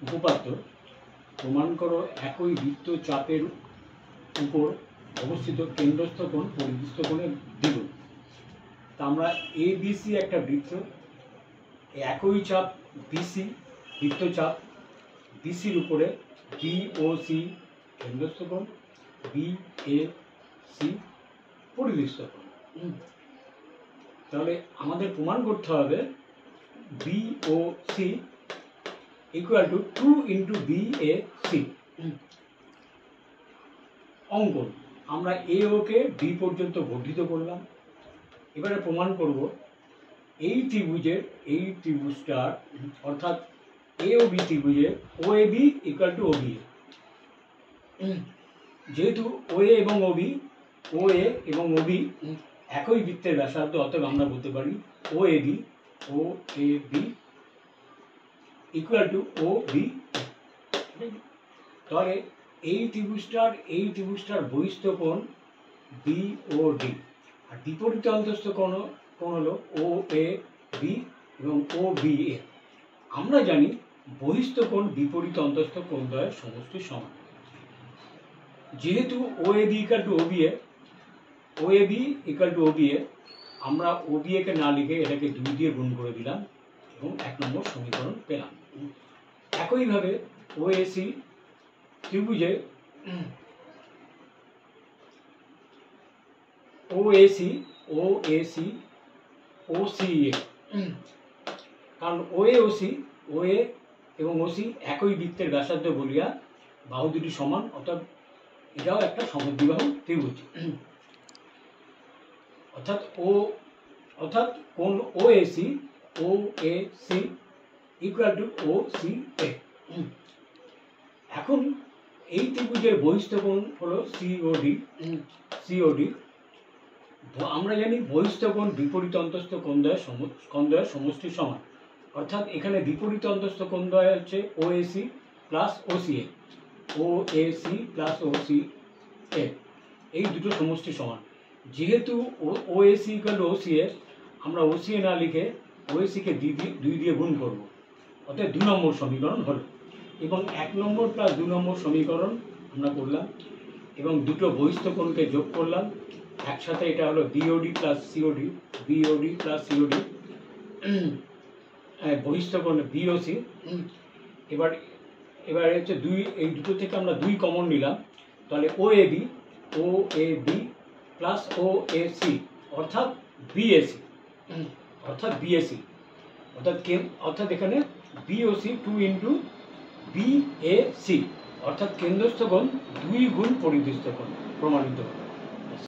উপপাদ্য প্রমাণ করো একই বৃত্তচাপের উপর অবস্থিত কেন্দ্রস্থ কোণ পরিদৃষ্ট কোণের দ্বিগুণ। তা আমরা ABC একটা বৃত্ত, একই চাপ BC বৃত্তচাপ, BCর উপরে BOC কেন্দ্রস্থ কোণ, BAC পরিদৃষ্ট কোণ। তাহলে আমাদের প্রমাণ করতে হবে BOC equal to 2 into BAC। অঙ্কন আমরা AOকে B পর্যন্ত বর্ধিত করলাম। এবারে প্রমাণ করব এই ত্রিভুজটার অর্থাৎ AOB ত্রিভুজের OAB ইকুয়াল টু OBA। যেহেতু OA এবং OB একই বৃত্তের ব্যাসার্ধ, অতএব আমরা বলতে পারি OAB ইকুয়াল টু OB। তাহলে এই ত্রিভুজটার বহিস্থ কোণ BOD, আর বিপরীত অন্তস্থ কোণ হলো OAB এবং OBA। আমরা জানি বহিস্থ কোণ বিপরীত অন্তস্থ কোণ দ্বয়ের সমষ্টির সমান। যেহেতু OAB ইকুয়াল টু OBA, আমরা OBA কে না লিখে এটাকে 2 দিয়ে গুণ করে দিলাম এবং 1 নম্বর সমীকরণ পেলাম। একইভাবে OAC ত্রিভুজে OAC OCA, কারণ OA এবং OC একই বৃত্তের ব্যাসার্ধ বলিয়া বাহু দুটি সমান, অর্থাৎ এটাও একটা সমদ্বিবাহু ত্রিভুজ। অর্থাৎ কোণ OAC ইকুয়াল টু OCA। এখন এই ত্রিভুজের বহিস্থ কোণ হলো COD। আমরা জানি বহিস্থ কোণ বিপরীত অন্তস্থ কোণ দ্বয়ের সমষ্টির সমান, অর্থাৎ এখানে বিপরীত অন্তস্থ কোণ দ্বয় হচ্ছে OAC প্লাস OCA, এই দুটো সমষ্টি সমান। যেহেতু OAC ইকুয়াল টু OCA, আমরা OCA না লিখে OAC কে 2 দিয়ে গুণ করব, অর্থাৎ 2 নম্বর সমীকরণ হলো। এবং 1 নম্বর প্লাস 2 নম্বর সমীকরণ আমরা করলাম এবং দুটো বহিস্থ কোণকে যোগ করলাম একসাথে, এটা হলো BOD প্লাস COD, বহিস্থ কোণ BOC। এবার হচ্ছে 2, এই দুটো থেকে আমরা 2 কমন নিলাম, তাহলে OAB প্লাস OAC অর্থাৎ BAC, অর্থাৎ এখানে BOC 2 ইন্টু BAC, অর্থাৎ কেন্দ্রস্থ কোণ 2 গুণ পরিদৃষ্ট কোণ প্রমাণিত হলো।